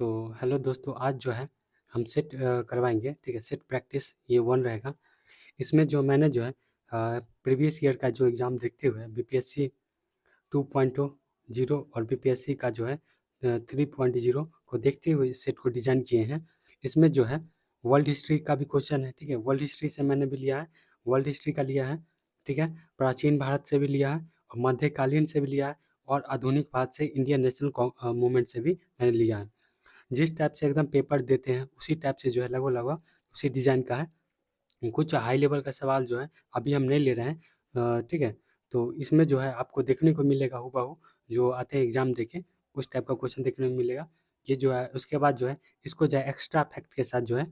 तो हेलो दोस्तों, आज जो है हम सेट करवाएंगे। ठीक है, सेट प्रैक्टिस ये 1 रहेगा। इसमें जो मैंने जो है प्रीवियस ईयर का जो एग्ज़ाम देखते हुए बीपीएससी 2.0 और बीपीएससी का जो है 3.0 को देखते हुए इस सेट को डिज़ाइन किए हैं। इसमें जो है वर्ल्ड हिस्ट्री का भी क्वेश्चन है। ठीक है, वर्ल्ड हिस्ट्री से मैंने भी लिया है, वर्ल्ड हिस्ट्री का लिया है। ठीक है, प्राचीन भारत से भी लिया है और मध्यकालीन से भी लिया है और आधुनिक भारत से इंडियन नेशनल मूवमेंट से भी मैंने लिया है। जिस टाइप से एकदम पेपर देते हैं उसी टाइप से जो है लगभग लगभग उसी डिज़ाइन का है। कुछ हाई लेवल का सवाल जो है अभी हम नहीं ले रहे हैं। ठीक है, तो इसमें जो है आपको देखने को मिलेगा हूबहू जो आते हैं एग्जाम देके उस टाइप का क्वेश्चन देखने को मिलेगा। ये जो है उसके बाद जो है इसको जो है एक्स्ट्रा फैक्ट के साथ जो है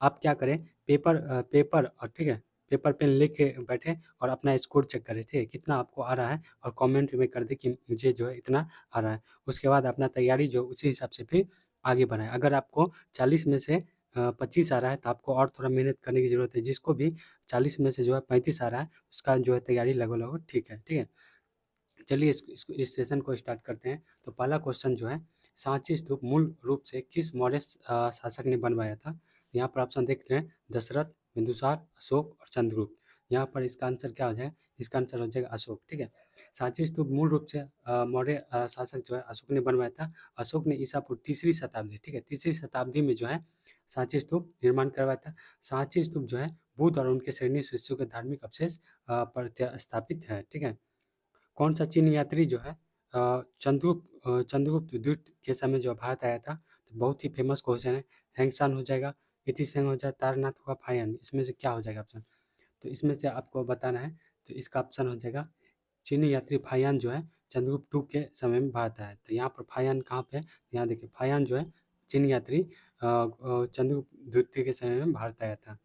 आप क्या करें, पेपर और ठीक है पेपर पेन लेके बैठे और अपना स्कोर चेक करें। ठीक है, कितना आपको आ रहा है और कमेंट में कर दे कि मुझे जो है इतना आ रहा है। उसके बाद अपना तैयारी जो उसी हिसाब से फिर आगे बढ़ाएँ। अगर आपको 40 में से 25 आ रहा है तो आपको और थोड़ा मेहनत करने की ज़रूरत है। जिसको भी 40 में से जो है 35 आ रहा है उसका जो है तैयारी लगभग लगभग ठीक है। ठीक है, चलिए इस सेशन को स्टार्ट करते हैं। तो पहला क्वेश्चन जो है, सांची स्तूप मूल रूप से किस मौर्य शासक ने बनवाया था? यहाँ पर ऑप्शन देख रहे हैं, दशरथ, बिंदुसार, अशोक और चंद्रगुप्त। यहाँ पर इसका आंसर क्या हो जाएगा? इसका आंसर हो जाएगा अशोक। ठीक है, सांची स्तूप मूल रूप से मौर्य शासक जो है अशोक ने बनवाया था। अशोक ने ईसा पूर्व तीसरी शताब्दी, ठीक है, तीसरी शताब्दी में जो है सांची स्तूप निर्माण करवाया था। सांची स्तूप जो है बुद्ध और उनके श्रेणी शिष्यों के धार्मिक अवशेष पर स्थापित है। ठीक है, कौन सा चीनी यात्री जो है चंद्रगुप्त द्वितीय के समय जो भारत आया था? तो बहुत ही फेमस क्वेश्चन है। हैंगसान हो जाएगा, इतिसेंग हो जाए, तारनाथ हुआ, फायन। इसमें से क्या हो जाएगा ऑप्शन? तो इसमें से आपको बताना है। तो इसका ऑप्शन हो जाएगा चीनी यात्री फायान जो है चंद्रगुप्त टू के समय में भारत आया। तो यहाँ पर फायान कहाँ पे है? यहाँ देखिए, फायान जो है चीनी यात्री चंद्रगुप्त द्वितीय के समय में भारत आया था।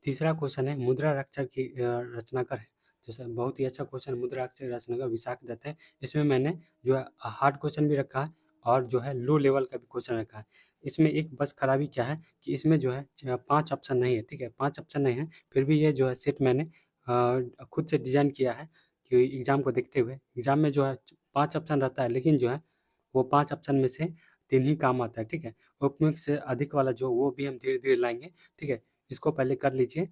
तीसरा क्वेश्चन है, मुद्रा अक्षर की रचनाकार है। जैसे बहुत ही अच्छा क्वेश्चन, मुद्रा अक्षर रचनाकार विशाख दत्त है। इसमें मैंने जो है हार्ड क्वेश्चन भी रखा है और जो है लो लेवल का भी क्वेश्चन रखा है। इसमें एक बस खराबी क्या है कि इसमें जो है 5 ऑप्शन नहीं है। ठीक है, 5 ऑप्शन नहीं है, फिर भी ये जो है सेट मैंने खुद से डिज़ाइन किया है कि एग्ज़ाम को देखते हुए। एग्ज़ाम में जो है 5 ऑप्शन रहता है, लेकिन जो है वो 5 ऑप्शन में से 3 ही काम आता है। ठीक है, उपयुक्त से अधिक वाला जो वो भी हम धीरे-धीरे लाएँगे। ठीक है, इसको पहले कर लीजिए।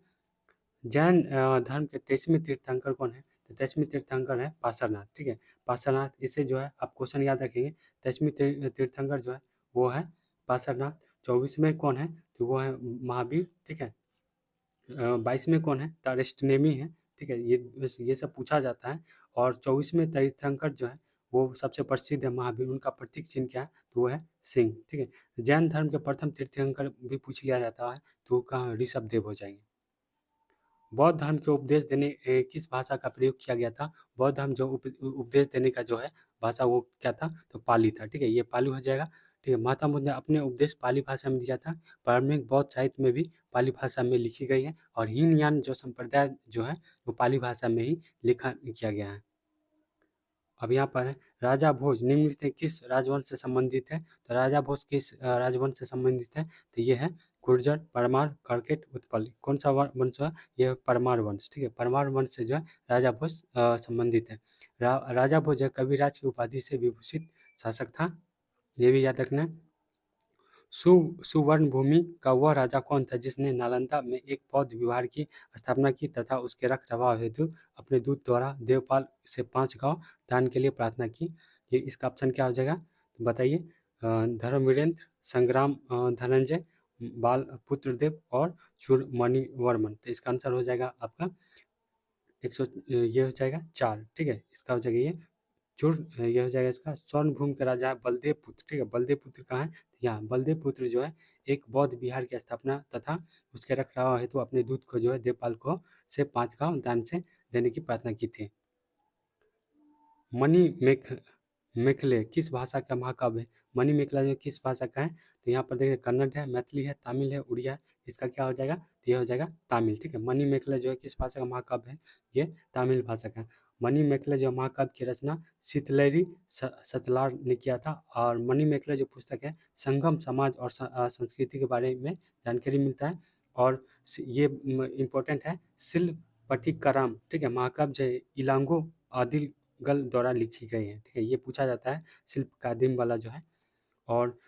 जैन धर्म के 23वें तीर्थंकर कौन है? तो 23वें तीर्थंकर है पार्श्वनाथ। ठीक है, पार्श्वनाथ, इसे जो है आप क्वेश्चन याद रखेंगे। 23वें तीर्थंकर जो है वो है पार्श्वनाथ। 24वें कौन है? तो वो है महावीर। ठीक है, 22वें कौन है? तो अरिस्टनेमी है। ठीक है, ये सब पूछा जाता है। और 24वें तीर्थंकर जो है वो सबसे प्रसिद्ध है महावीर। उनका प्रतीक चिन्ह क्या है? तो वो है सिंह। ठीक है, जैन धर्म के प्रथम तीर्थंकर भी पूछ लिया जाता है, तो वो कहाँ? ऋषभदेव हो जाएंगे। बौद्ध धर्म के उपदेश देने किस भाषा का प्रयोग किया गया था? बौद्ध धर्म जो उपदेश देने का जो है भाषा वो क्या था? तो पाली था। ठीक है, ये पाली हो जाएगा। ठीक है, महात्मा बुद्ध ने अपने उपदेश पाली भाषा में दिया था। प्रारंभिक बौद्ध साहित्य में भी पाली भाषा में लिखी गई है और हीनयान जो संप्रदाय जो है वो पाली भाषा में ही लिखा किया गया है। अब यहाँ पर है, राजा भोज निम्नलिखित में किस राजवंश से संबंधित है? तो राजा भोज किस राजवंश से संबंधित है? तो ये है गुर्जर, परमार, कर्केट, उत्पल। कौन सा वंश है? ये है परमार वंश। ठीक है, परमार वंश से जो है राजा भोज संबंधित है। राजा भोज है कविराज की उपाधि से विभूषित शासक था, ये भी याद रखना है। सुवर्ण भूमि का वह राजा कौन था जिसने नालंदा में एक बौद्ध विहार की स्थापना की तथा उसके रख रखाव हेतु अपने दूत द्वारा देवपाल से 5 गांव दान के लिए प्रार्थना की? ये इसका ऑप्शन क्या हो जाएगा? तो बताइए। धर्मवीरेंद्र, संग्राम धनंजय, बाल पुत्रदेव और चूड़मणि वर्मन। तो इसका आंसर हो जाएगा आपका 100, ये हो जाएगा 4। ठीक है, इसका हो जाएगा ये चूर, ये हो जाएगा इसका। स्वर्णभूमि का राजा है बलदेव पुत्र। ठीक है, बलदेव पुत्र कहाँ है? तो यहाँ बलदेव पुत्र जो है एक बौद्ध विहार की स्थापना तथा उसके रखरखाव हेतु अपने दूत को जो है देवपाल को से 5 गांव दान से देने की प्रार्थना की थी। मणि मेखले किस भाषा का महाकाव्य है? मणि मेखला जो किस भाषा का है? तो यहाँ पर देखिए, कन्नड़ है, मैथिली है, तमिल है, उड़िया है। इसका क्या हो जाएगा? तो यह हो जाएगा तमिल। ठीक है, मणि मेखला जो है किस भाषा का महाकाव्य है? ये तमिल भाषा का है। मणि मेखला जो महाकाव्य की रचना शीतलहरी सतलार ने किया था। और मणि मेखला जो पुस्तक है संगम समाज और संस्कृति के बारे में जानकारी मिलता है। और ये इम्पोर्टेंट है, शिलपट्टिकराम। ठीक है, महाकाव्य जो है इलांगो आदिल गल द्वारा लिखी गई है। ठीक है, ये पूछा जाता है शिल्प का दिन वाला जो है। और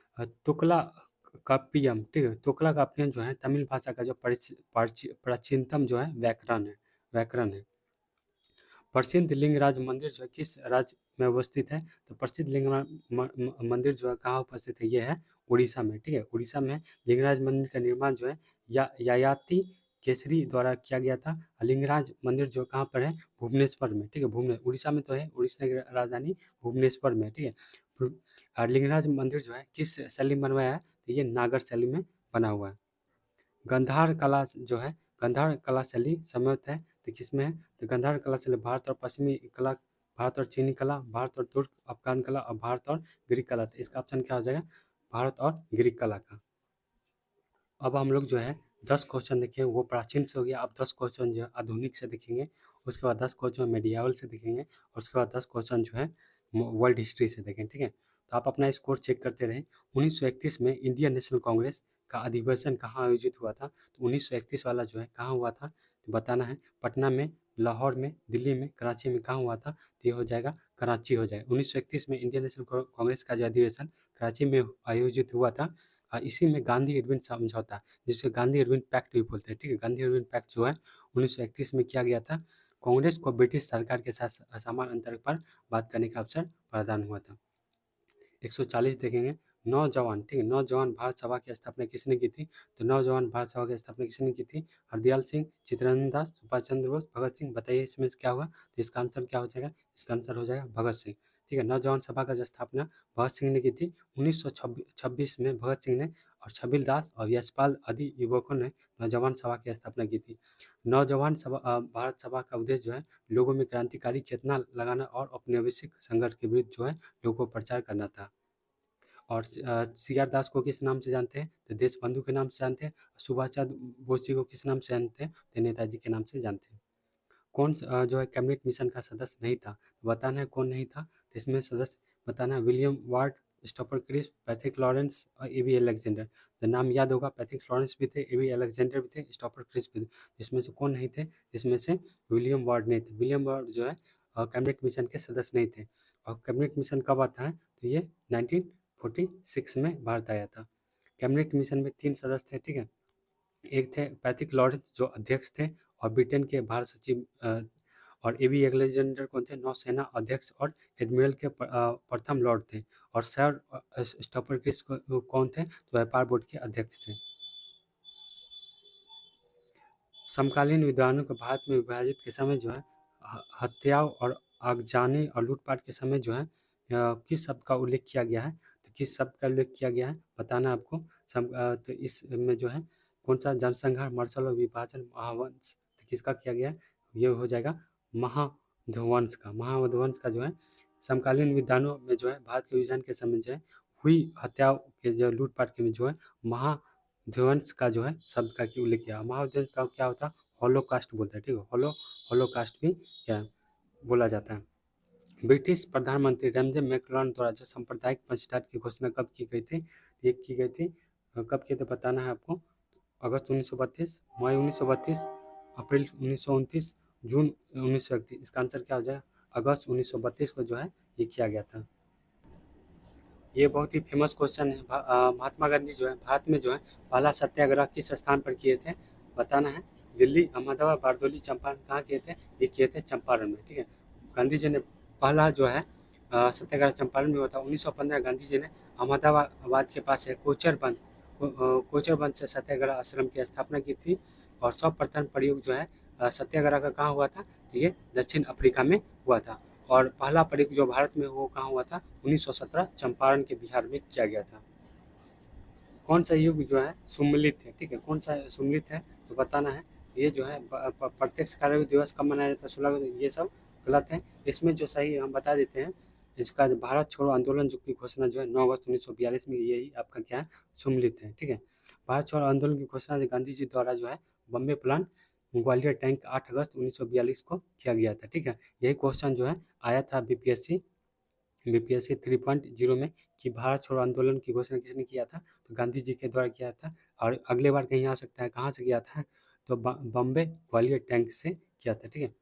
तुकला काव्यम, ठीक है, तुकला काव्यम जो है तमिल भाषा का जो प्राचीनतम जो है व्याकरण है। प्रसिद्ध लिंगराज मंदिर जो है किस राज्य में अवस्थित है? तो प्रसिद्ध लिंगराज मंदिर जो है कहाँ उपस्थित है? ये है उड़ीसा में, ठीक है। उड़ीसा में लिंगराज मंदिर का निर्माण जो है यायाति केसरी द्वारा किया गया था। लिंगराज मंदिर जो कहाँ पर है? भुवनेश्वर में, ठीक है। भुवनेश्वर उड़ीसा में तो है, उड़ीसा की राजधानी भुवनेश्वर में, ठीक है। और लिंगराज मंदिर जो है किस शैली में बनवाया है? तो ये नागर शैली में बना हुआ है। गंधार कला जो है, गंधार कला शैली समृद्ध है, तो किसमें है? तो गंधार कला शैली भारत और पश्चिमी कला, भारत और चीनी कला, भारत और तुर्क अफगान कला और भारत और ग्रीक कला। तो इसका ऑप्शन क्या हो जाएगा? भारत और ग्रीक कला का। अब हम लोग जो है 10 क्वेश्चन देखेंगे, वो प्राचीन से हो गया। अब 10 क्वेश्चन जो है आधुनिक से देखेंगे, उसके बाद 10 क्वेश्चन मेडियावल से देखेंगे, और उसके बाद 10 क्वेश्चन जो है वर्ल्ड हिस्ट्री से देखेंगे, ठीक है। तो आप अपना स्कोर चेक करते रहें। 1931 में इंडियन नेशनल कांग्रेस का अधिवेशन कहाँ आयोजित हुआ था? तो 1931 वाला जो है कहाँ हुआ था? तो बताना है। पटना में, लाहौर में, दिल्ली में, कराची में, कहाँ हुआ था? तो ये हो जाएगा कराची हो जाएगा। 1931 में इंडियन नेशनल कांग्रेस का जो अधिवेशन कराची में आयोजित हुआ था। इसी में गांधी इरविन समझौता, जिसे गांधी इरविन पैक्ट भी बोलते हैं, ठीक है। गांधी इरविन पैक्ट जो है 1931 में किया गया था। कांग्रेस को ब्रिटिश सरकार के साथ समान अंतर पर बात करने का अवसर प्रदान हुआ था। 140 देखेंगे। नौजवान, ठीक है, नौजवान भारत सभा की स्थापना किसने की थी? तो नौजवान भारत सभा की स्थापना किसने की थी? हरदयाल सिंह, चित्तरंजन दास, सुभाष चंद्र बोस, भगत सिंह। बताइए इसमें से क्या हुआ? तो इसका आंसर क्या हो जाएगा? इसका आंसर हो जाएगा भगत सिंह, ठीक है। नौजवान सभा का जो स्थापना भगत सिंह ने की थी 1926 में। भगत सिंह ने और छबिल दास और यशपाल आदि युवकों ने नौजवान सभा की स्थापना की थी। नौजवान सभा भारत सभा का उद्देश्य जो है लोगों में क्रांतिकारी चेतना लगाना और औपनिवेशिक संघर्ष के विरुद्ध जो है लोगों को प्रचार करना था। और सी आर दास को किस नाम से जानते हैं? तो देश बंधु के नाम से जानते हैं। सुभाष चंद्र बोस जी को किस नाम से जानते हैं? तो नेताजी के नाम से जानते हैं। कौन जो है कैबिनेट मिशन का सदस्य नहीं था? तो बताना है कौन नहीं था। तो इसमें सदस्य बताना है William Ward, Stafford Cripps, Pethick Lawrence और ए बी अलेक्जेंडर। तो नाम याद होगा, पैथिक लॉरेंस भी थे, ए बी अलेक्जेंडर भी थे, स्टॉपर क्रिस भी थे। इसमें से कौन नहीं थे? इसमें से विलियम वार्ड नहीं थे। विलियम वार्ड जो है कैबिनेट मिशन के सदस्य नहीं थे। और कैबिनेट मिशन कब आता है? तो ये 1946 में भारत आया था। कैबिनेट मिशन में 3 सदस्य थे, ठीक है। एक थे पैथिक लॉरेंस जो अध्यक्ष थे और ब्रिटेन के भारत सचिव, और ए बी अलेक्जेंडर कौन थे? नौसेना अध्यक्ष और एडमिरल के प्रथम लॉर्ड थे। और सर स्टॉपर क्रिस कौन थे? तो व्यापार बोर्ड के अध्यक्ष थे। समकालीन विद्वानों को भारत में विभाजित के समय जो है हत्याओं और आगजनी और लूटपाट के समय जो है किस शब्द का उल्लेख किया गया है? तो किस शब्द का उल्लेख किया गया है बताना है आपको। तो इसमें जो है कौन सा जनसंहार, मार्शल और विभाजन, महावंश, तो किसका किया गया है? ये हो जाएगा महाध्वंस का। महाध्वंस का जो है समकालीन विद्वानों में जो है भारत के विभाजन के समय जो है हुई हत्याओं के जो लूटपाट के में जो है ध्वंस का जो है शब्द का की उल्लेख किया। महाध्वंस का क्या होता है? हॉलोकास्ट बोलते हैं, ठीक है। हॉलोकास्ट भी क्या बोला जाता है। ब्रिटिश प्रधानमंत्री रेमजे मैकलॉन द्वारा जो सांप्रदायिक पंचधारा की घोषणा कब की गई थी? ये की गई थी कब की? तो बताना है आपको। अगस्त 1932, मई 1932, अप्रैल 1929, जून 1931। इसका आंसर क्या हो जाएगा? अगस्त 1932 को जो है ये किया गया था। ये बहुत ही फेमस क्वेश्चन है। महात्मा गांधी जो है भारत में जो है पहला सत्याग्रह किस स्थान पर किए थे? बताना है। दिल्ली, अहमदाबाद, बारडोली, चंपारण। कहाँ किए थे? ये किए थे चंपारण में, ठीक है। गांधी जी ने पहला जो है सत्याग्रह चंपारण में हुआ था। 1915 गांधी जी ने अहमदाबाद के पास है कोचरबंद से सत्याग्रह आश्रम की स्थापना की थी। और सर्वप्रथम प्रयोग जो है सत्याग्रह का कहाँ हुआ था? तो ये दक्षिण अफ्रीका में हुआ था। और पहला प्रयोग जो भारत में वो कहाँ हुआ था? 1917 चंपारण के बिहार में किया गया था। कौन सा युग जो है सुम्मिलित है? ठीक है, कौन सा सुम्मिलित है? तो बताना है। ये जो है प्रत्यक्ष कार्य दिवस कब मनाया जाता है? 16 अगस्त। ये सब गलत है। इसमें जो सही है हम बता देते हैं। इसका जो भारत छोड़ो आंदोलन जो की घोषणा जो है 9 अगस्त 1942 में, यही आपका क्या है? सुम्मिलित है, ठीक है। भारत छोड़ो आंदोलन की घोषणा जो गांधी जी द्वारा जो है बॉम्बे प्लान, ग्वालियर टैंक 8 अगस्त 1942 को किया गया था, ठीक है। यही क्वेश्चन जो है आया था बीपीएससी 3.0 में कि भारत छोड़ो आंदोलन की घोषणा किसने किया था? तो गांधी जी के द्वारा किया था। और अगले बार कहीं आ सकता है, कहाँ से किया था? तो बॉम्बे ग्वालियर टैंक से किया था, ठीक है।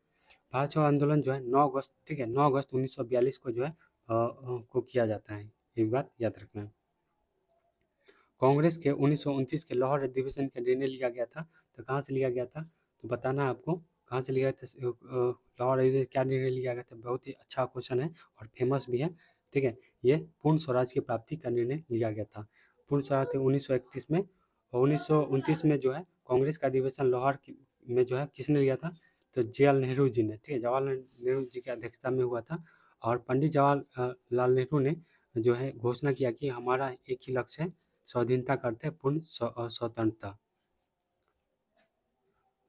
भारत छोड़ो आंदोलन जो है 9 अगस्त, ठीक है, 9 अगस्त 1942 को जो है को किया जाता है। एक बात याद रखना है। कांग्रेस के 1929 के लाहौर अधिवेशन का निर्णय लिया गया था, तो कहाँ से लिया गया था? तो बताना है आपको कहाँ से लिया गया था। लाहौर अधिवेशन क्या निर्णय लिया गया था? बहुत ही अच्छा क्वेश्चन है और फेमस भी है, ठीक है। ये पूर्ण स्वराज की प्राप्ति का निर्णय लिया गया था। पूर्ण स्वराज 1931 में, और 1929 में जो है कांग्रेस का अधिवेशन लाहौर में जो है किसने लिया था? तो जे.एल. नेहरू जी ने, ठीक है, जवाहरलाल नेहरू जी की अध्यक्षता में हुआ था। और पंडित जवाहरलाल नेहरू ने जो है घोषणा किया कि हमारा एक ही लक्ष्य है, स्वाधीनता का अर्थ है पूर्ण स्वतंत्रता।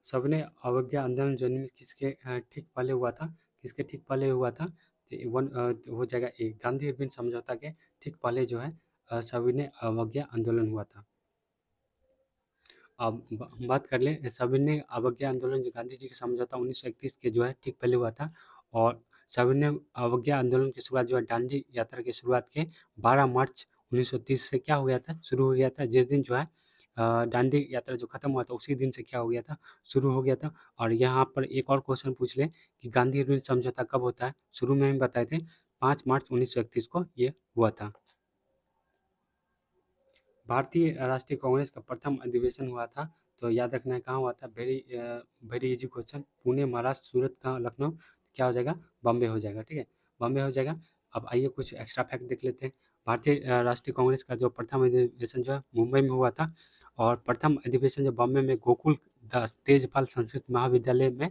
सबने अवज्ञा आंदोलन जर्मनी में किसके ठीक पहले हुआ था? किसके ठीक पहले हुआ था? तो हो जाएगा ए, गांधी इरविन समझौता के ठीक पहले जो है सविनय अवज्ञा आंदोलन हुआ था। अब हम बात कर लें सविनय अवज्ञा आंदोलन जो गांधी जी के समझौता 1931 के जो है ठीक पहले हुआ था। और सविनय अवज्ञा आंदोलन की शुरुआत जो है दांडी यात्रा की शुरुआत के 12 मार्च 1930 से क्या हो गया था? शुरू हो गया था। जिस दिन जो है दांडी यात्रा जो खत्म हुआ था उसी दिन से क्या हो गया था? शुरू हो गया था। और यहाँ पर एक और क्वेश्चन पूछ ले कि गांधी इरविन समझौता कब होता है? शुरू में हम बताए थे 5 मार्च 1931 को ये हुआ था। भारतीय राष्ट्रीय कांग्रेस का प्रथम अधिवेशन हुआ था, तो याद रखना है कहाँ हुआ था। Very very easy question. Pune, Maharashtra, Surat, कहाँ? लखनऊ। क्या हो जाएगा? बॉम्बे हो जाएगा, ठीक है, बॉम्बे हो जाएगा। अब आइए कुछ एक्स्ट्रा फैक्ट देख लेते हैं। भारतीय राष्ट्रीय कांग्रेस का जो प्रथम अधिवेशन जो है मुंबई में हुआ था। और प्रथम अधिवेशन जो बॉम्बे में गोकुल दास तेजपाल संस्कृत महाविद्यालय में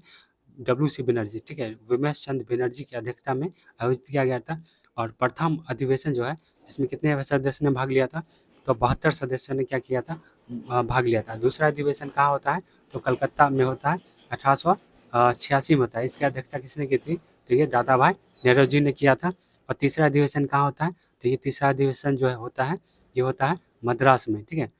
डब्ल्यू सी बनर्जी, ठीक है, विमेश चंद्र बनर्जी की अध्यक्षता में आयोजित किया गया था। और प्रथम अधिवेशन जो है इसमें कितने सदस्य ने भाग लिया था? तो 72 सदस्यों ने क्या किया था? भाग लिया था। दूसरा अधिवेशन कहाँ होता है? तो कलकत्ता में होता है, 1886 में होता है। इसकी अध्यक्षता किसने की थी? तो ये दादा भाई नेहरू जी ने किया था। और तीसरा अधिवेशन कहाँ होता है? तो ये तीसरा अधिवेशन जो है होता है, ये होता है मद्रास में, ठीक है,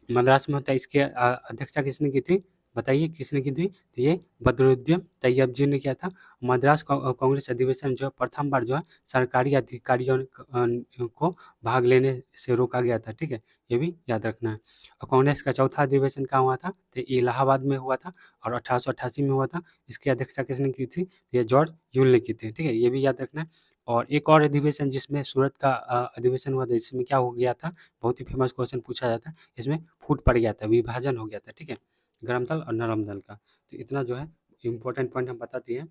मद्रास में होता है। इसकी अध्यक्षता किसने की थी? बताइए किसने की थी? तो ये बदरुद्दीन तैयब जी ने किया था। मद्रास कांग्रेस अधिवेशन जो है प्रथम बार जो है सरकारी अधिकारियों को भाग लेने से रोका गया था, ठीक है, ये भी याद रखना है। और कांग्रेस का चौथा अधिवेशन कहाँ हुआ था? तो ये इलाहाबाद में हुआ था और 1888 में हुआ था। इसकी अध्यक्षता किसने की थी? तो ये जॉर्ज यूल ने की थी, ठीक है, ये भी याद रखना है। और एक और अधिवेशन जिसमें सूरत का अधिवेशन हुआ था, जिसमें क्या हो गया था? बहुत ही फेमस क्वेश्चन पूछा जाता है इसमें, फूट पड़ गया था, विभाजन हो गया था, ठीक है, गर्म दल और नरम दल का। तो इतना जो है इम्पोर्टेंट पॉइंट हम बताते हैं।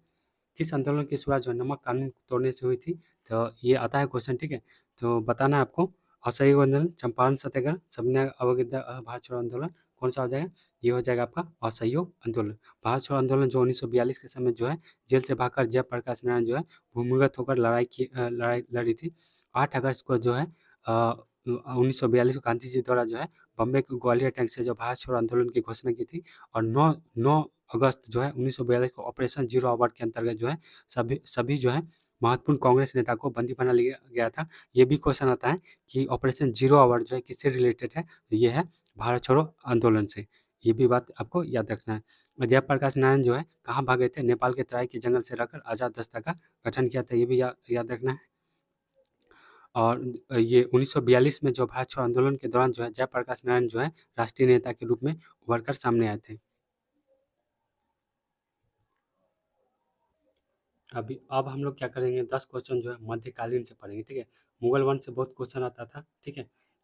किस आंदोलन की शुरुआत जो है नमक कानून तोड़ने से हुई थी? तो ये आता है क्वेश्चन, ठीक है, तो बताना है आपको। असहयोग आंदोलन, चंपारण सत्याग्रह, सबने अवज्ञा भारत छोड़ो आंदोलन, कौन सा हो जाएगा? ये हो जाएगा आपका असहयोग आंदोलन। भारत छोड़ो आंदोलन जो 1942 के समय जो है जेल से भागकर जयप्रकाश नारायण जो है भूमिगत होकर लड़ाई लड़ी थी। 8 अगस्त को जो है 1942 को गांधी जी द्वारा जो है बॉम्बे के ग्वालियर टैंक से जो भारत छोड़ो आंदोलन की घोषणा की थी। और 9 अगस्त जो है 1942 को ऑपरेशन जीरो आवर के अंतर्गत जो है सभी सभी जो है महत्वपूर्ण कांग्रेस नेता को बंदी बना लिया गया था। ये भी क्वेश्चन आता है कि ऑपरेशन जीरो आवर जो है किससे रिलेटेड है? तो ये है भारत छोड़ो आंदोलन से। ये भी बात आपको याद रखना है। और जयप्रकाश नारायण जो है कहाँ भागे थे? नेपाल के तराई के जंगल से रहकर आज़ाद दस्ता का गठन किया था, ये भी याद रखना है। और ये 1942 में जो भारत छोड़ो आंदोलन के दौरान जो है जयप्रकाश नारायण जो है राष्ट्रीय नेता के रूप में उभर कर सामने आए थे। अभी अब हम लोग क्या करेंगे, 10 क्वेश्चन जो है मध्यकालीन से पढ़ेंगे, ठीक है। मुगल वंश से बहुत क्वेश्चन आता था, ठीक है,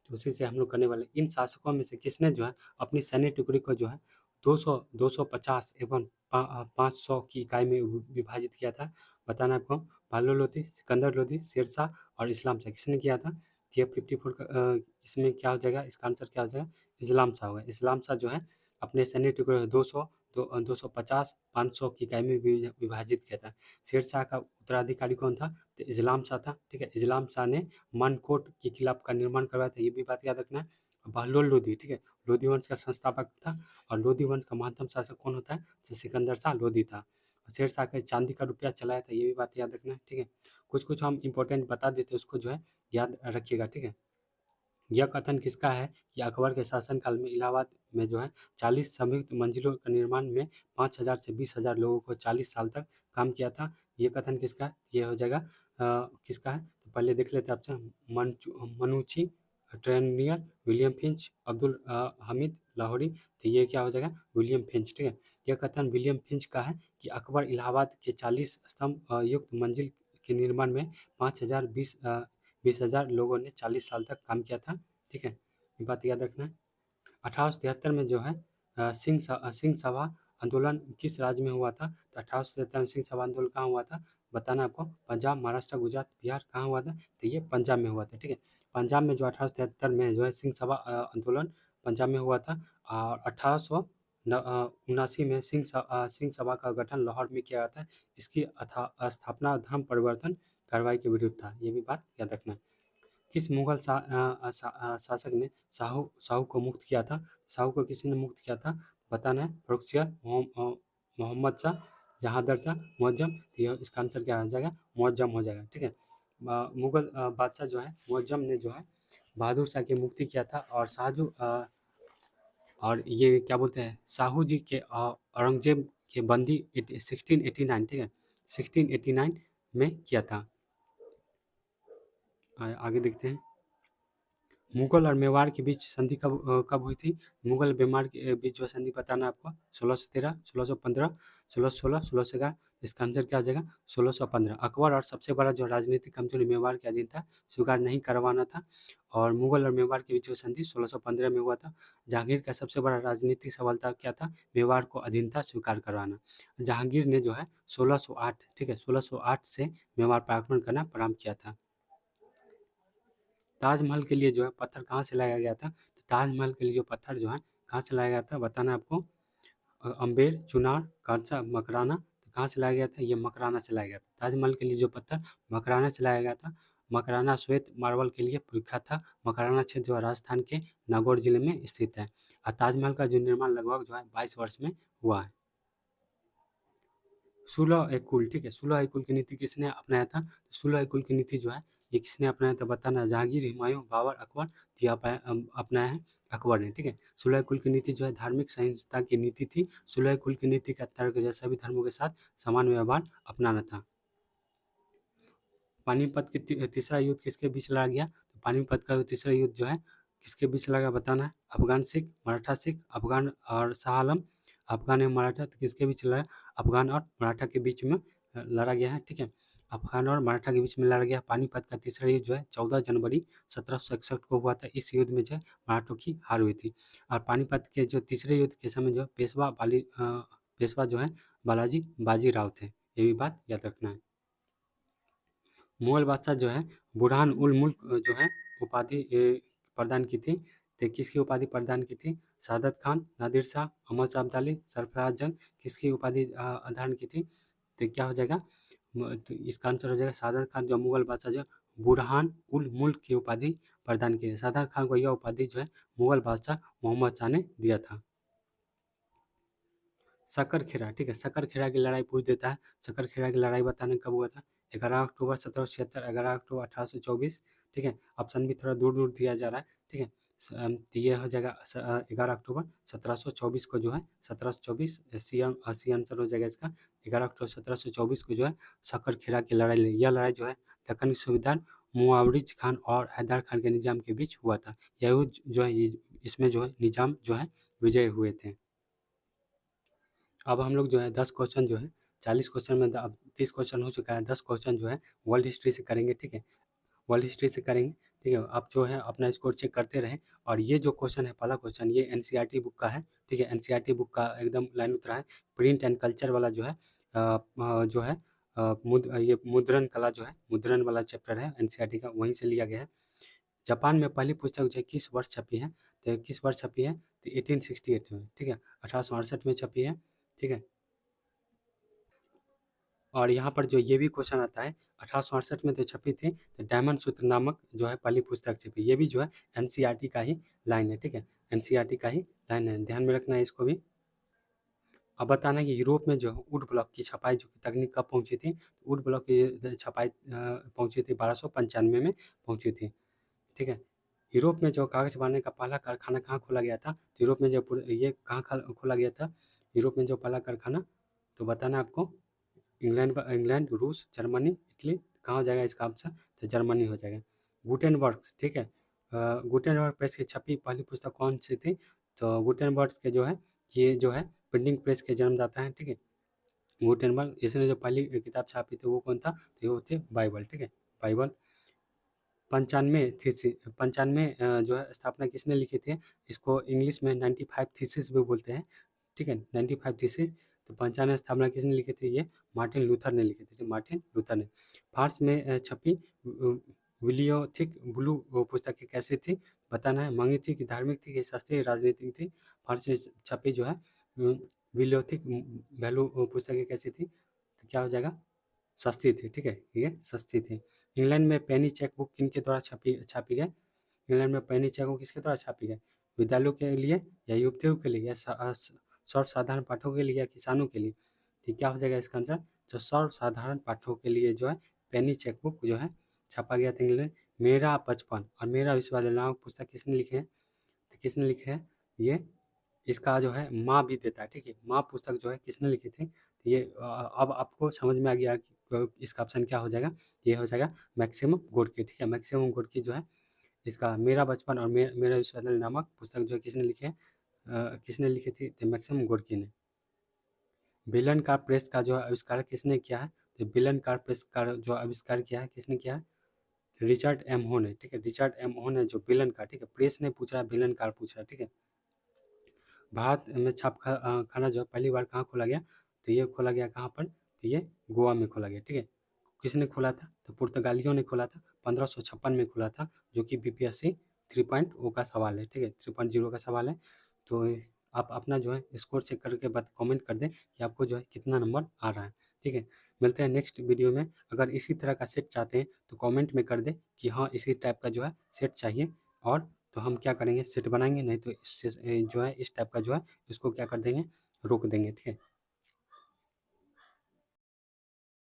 तो उसी से हम लोग करने वाले। इन शासकों में से किसने जो है अपनी सैन्य टुकड़ी को जो है 200 250 एवं 500 की इकाई में विभाजित किया था? बताना आपको। भालू लोधी, सिकंदर लोधी, शेरशाह और इस्लाम शाह, किसने किया था? ये 54 का इसमें क्या हो जाएगा? इसका आंसर क्या हो जाएगा? इस्लाम शाह होगा। इस्लाम शाह जो है अपने सैन्य टुकड़े 250 500 की इकाई में विभाजित किया था। शेरशाह का उत्तराधिकारी कौन था? तो इस्लाम शाह था, ठीक है। इस्लाम शाह ने मनकोट के खिलाफ का निर्माण करवाया था, ये भी बात याद रखना है। बहलोल लोधी, ठीक है, लोधी वंश का संस्थापक था। और लोधी वंश का महानतम शासक कौन होता है? तो सिकंदर शाह लोधी था। शेरशाह का चांदी का रुपया चलाया था, ये भी बात याद रखना है, ठीक है। कुछ कुछ हम इंपॉर्टेंट बता देते हैं, उसको जो है याद रखिएगा, ठीक है। यह कथन किसका है कि अकबर के शासनकाल में इलाहाबाद में जो है 40 संयुक्त मंजिलों के निर्माण में 5,000 से 20,000 लोगों को 40 साल तक काम किया था? ये कथन किसका है? ये हो जाएगा किसका है? तो पहले देख लेते हैं आपसे। मनुची, ट्रेनियर, विलियम फिंच, अब्दुल हमीद लाहौरी। तो ये क्या हो जाएगा? विलियम फिंच, ठीक है। यह कथन विलियम फिंच का है कि अकबर इलाहाबाद के 40 स्तंभ युक्त मंजिल के निर्माण में 5,000 20,000 लोगों ने 40 साल तक काम किया था, ठीक है। ये बात याद रखना है। 1873 में जो है सिंह सभा आंदोलन किस राज्य में हुआ था? तो 1873 में सिंह सभा आंदोलन कहाँ हुआ था? बताना आपको। पंजाब, महाराष्ट्र, गुजरात, बिहार, कहाँ हुआ था? तो ये पंजाब में हुआ था, ठीक है। पंजाब में जो 1873 में जो है सिंह सभा आंदोलन पंजाब में हुआ था। और 1879 में सिंह सभा का गठन लाहौर में किया गया था। इसकी स्थापना धर्म परिवर्तन कार्रवाई के विरुद्ध था। ये भी बात याद रखना। किस मुगल शासक ने साहू को मुक्त किया था? साहू को किसी ने मुक्त किया था? बताना है। फ़र्रुखसियर, मोहम्मद शाह, जहांदर शाह, मुअज़्ज़म। तो ये इसका आंसर क्या हो जाएगा? मुअज़्ज़म हो जाएगा, ठीक है। मुगल बादशाह जो है मुअज़्ज़म ने जो है बहादुर शाह की मुक्ति किया था। और ये क्या बोलते हैं, साहू जी के औरंगजेब के बंदी 1689, ठीक है, 1689 में किया था। आगे देखते हैं। मुगल और मेवाड़ के बीच संधि कब हुई थी? मुगल और मेवाड़ के बीच जो संधि बताना है आपको। 1613, 1615, 1616, 1611। इसका आंसर क्या आ जाएगा? 1615। अकबर और सबसे बड़ा जो राजनीतिक कमजोरी मेवाड़ के अधीन था, स्वीकार नहीं करवाना था। और मुगल और मेवाड़ के बीच जो संधि 1615 में हुआ था। जहांगीर का सबसे बड़ा राजनीतिक सफलता क्या था? मेवाड़ को अधीनता स्वीकार करवाना। जहांगीर ने जो है 1608, ठीक है, 1608 से मेवाड़ पर आक्रमण करना प्रारंभ किया था। ताजमहल के लिए जो है पत्थर कहाँ से लाया गया था? तो ताजमहल के लिए जो पत्थर जो है कहाँ से लाया गया था? बताना है आपको। अम्बेर, चुनार, कांसा, मकराना। तो कहाँ से लाया गया था? ये मकराना से लाया गया था। ताजमहल के लिए जो पत्थर मकराना से लाया गया था। मकराना श्वेत मार्बल के लिए विख्यात था। मकराना क्षेत्र जो है राजस्थान के नागौर जिले में स्थित है। और ताजमहल का जो निर्माण लगभग जो है 22 वर्ष में हुआ है। सुलह ए कुल, ठीक है। सुलह ए कुल की नीति किसने अपनाया था? सुलह ए कुल की नीति जो है ये किसने अपनाया था? बताना। जहांगीर, हुमायूं, बाबर, अकबर। तो ये अपनाया है अकबर ने, ठीक है। सुलह ए कुल की नीति जो है धार्मिक सहिष्णुता की नीति थी। सुलह ए कुल की नीति का तर्क जो है सभी धर्मों के साथ समान व्यवहार अपनाना था। पानीपत की तीसरा युद्ध किसके बीच लड़ा गया? तो पानीपत का तीसरा युद्ध जो है किसके बीच लगा? बताना है। अफगान सिख, मराठा सिख, अफगान और शाह आलम। अफगान एवं मराठा तो किसके बीच लड़ा? अफगान और मराठा के बीच में लड़ा गया है, ठीक है। अफगान और मराठा के बीच में लड़ा गया। पानीपत का तीसरा युद्ध जो है 14 जनवरी 1761 को हुआ था। इस युद्ध में जो है मराठों की हार हुई थी। और पानीपत के जो तीसरे युद्ध के समय जो है पेशवा जो है बालाजी बाजीराव थे। ये भी बात याद रखना है। मुगल बादशाह जो है बुरहान उल मुल्क जो है उपाधि प्रदान की थी। तो किसकी उपाधि प्रदान की थी? सादत खान, नादिर शाह, अहमद शाह अब्दाली, सरफराज जंग। किसकी उपाधि धारण की थी? तो क्या हो जाएगा? तो इसका आंसर हो जाएगा सादत खान, जो मुगल बादशाह जो बुरहान उल मुल्क की उपाधि प्रदान की है। सादत खान को यह उपाधि जो है मुगल बादशाह मोहम्मद शाह ने दिया था। सकरखेड़ा, ठीक है। सकरखेड़ा की लड़ाई पूछ देता है। सकरखेड़ा की लड़ाई बताने कब हुआ था? 11 अक्टूबर 1776, 11 अक्टूबर 1824, ठीक है। ऑप्शन भी थोड़ा दूर दूर दिया जा रहा है, ठीक है। तो ये हो जाएगा 11 अक्टूबर 1724 को जो है 1724 सी आंसर हो जाएगा इसका। 11 अक्टूबर 1724 को जो है सकरखेड़ा की लड़ाई लड़ी। यह लड़ाई जो है दक्कन के सूबेदार मुआवरिज खान और हैदर खान के निजाम के बीच हुआ था। यह युद्ध जो है इसमें जो है निजाम जो है विजय हुए थे। अब हम लोग जो है 10 क्वेश्चन जो है 40 क्वेश्चन में अब 30 क्वेश्चन हो चुका है। 10 क्वेश्चन जो है वर्ल्ड हिस्ट्री से करेंगे, ठीक है। वर्ल्ड हिस्ट्री से करेंगे, ठीक है। आप जो है अपना स्कोर चेक करते रहें। और ये जो क्वेश्चन है पहला क्वेश्चन ये एनसीईआरटी बुक का है, ठीक है। एनसीईआरटी बुक का एकदम लाइन उतरा है। प्रिंट एंड कल्चर वाला जो है जो है ये मुद्रण कला जो है मुद्रण वाला चैप्टर है एनसीईआरटी का, वहीं से लिया गया है। जापान में पहली पुस्तक जो है किस वर्ष छपी है? तो किस वर्ष छपी है? तो 1868 में, ठीक है। 1868 में छपी है, ठीक है। और यहाँ पर जो ये भी क्वेश्चन आता है 1868 में तो छपी थी। तो डायमंड सूत्र नामक जो है पहली पुस्तक छपी। ये भी जो है एनसीईआरटी का ही लाइन है, ठीक है। एनसीईआरटी का ही लाइन है, ध्यान में रखना है इसको भी। अब बताना है कि यूरोप में जो है वुड ब्लॉक की छपाई जो की तकनीक कब पहुंची थी? तो वुड ब्लॉक की छपाई पहुंची थी 1295 में पहुंची थी, ठीक है। यूरोप में जो कागज़ बनाने का पहला कारखाना कहाँ खोला गया था? तो यूरोप में जो ये कहाँ खोला गया था? यूरोप में जो पहला कारखाना, तो बताना आपको। इंग्लैंड, रूस, जर्मनी, इटली। कहाँ हो जाएगा इसका आंसर? तो जर्मनी हो जाएगा। गुटेनबर्ग, ठीक है। गुटेनबर्ग प्रेस की छपी पहली पुस्तक कौन सी थी? तो गुटेनबर्ग के जो है ये जो है प्रिंटिंग प्रेस के जन्मदाता हैं, ठीक है। गुटेनबर्ग इसने जो पहली किताब छापी थी वो कौन था? तो वो थी बाइबल, ठीक है। बाइबल। 95 जो है स्थापना किसने लिखी थी? इसको इंग्लिश में 95 थीसिस भी बोलते हैं, ठीक है, 95 थीसिस। तो 95 स्थापना किसने लिखी थी? ये मार्टिन लूथर ने लिखी थी, मार्टिन लूथर ने। फ्रांस में छपी विलियोथिक ब्लू वो पुस्तक की कैसी थी? बताना है। महंगी थी कि धार्मिक थी कि सस्ती राजनीतिक थी? फ्रांस में छपी जो है विलियोथिक वैल्यू पुस्तक की कैसी थी? तो क्या हो जाएगा? सस्ती थी, ठीक है, ये सस्ती थी। इंग्लैंड में पेनी चेकबुक किनके द्वारा छापी गई? इंग्लैंड में पेनी चेकबुक किसके द्वारा छापी गई? विद्यालयों के लिए या युवतियों के लिए या सर्वसाधारण पाठकों के लिए या किसानों के लिए? तो क्या हो जाएगा इसका आंसर? जो सर्वसाधारण पाठकों के लिए जो है पेनी चेकबुक जो है छापा गया था इंग्लैंड। मेरा बचपन और मेरा विश्वविद्यालय नामक पुस्तक किसने लिखे हैं? तो किसने लिखे हैं? ये इसका जो है माँ भी देता है, ठीक है। माँ पुस्तक जो है किसने लिखी थी? तो ये अब आपको समझ में आ गया कि इसका ऑप्शन क्या हो जाएगा? ये हो जाएगा मैक्सिमम गोडके, ठीक है। मैक्सिमम गोडके जो है इसका मेरा बचपन और मेरा विश्वविद्यालय नामक पुस्तक जो है किसने लिखे हैं? किसने लिखी थी? तो मैक्सिमम गोडके ने। विलन कार प्रेस का जो आविष्कार किसने किया है? तो विलन कार प्रेस का जो आविष्कार किया है किसने किया है? रिचर्ड एम हो ने, ठीक है। रिचर्ड एम हो ने जो विलन का, ठीक है, प्रेस ने पूछ रहा है, विलन कार पूछ रहा है, ठीक है। भारत में खाना जो है पहली बार कहाँ खोला गया? तो ये खोला गया कहाँ पर? तो ये गोवा में खोला गया, ठीक है। किसने खोला था? तो पुर्तगालियों ने खोला था, 1556 में खोला था, जो कि बीपीएससी 3.0 का सवाल है, ठीक है, 3.0 का सवाल है। तो आप अपना जो है स्कोर चेक करके बात कमेंट कर दें कि आपको जो है कितना नंबर आ रहा है, ठीक है। मिलते हैं नेक्स्ट वीडियो में। अगर इसी तरह का सेट चाहते हैं तो कमेंट में कर दें कि हाँ इसी टाइप का जो है सेट चाहिए, और तो हम क्या करेंगे, सेट बनाएंगे, नहीं तो इससे जो है इस टाइप का जो है इसको क्या कर देंगे, रोक देंगे, ठीक है।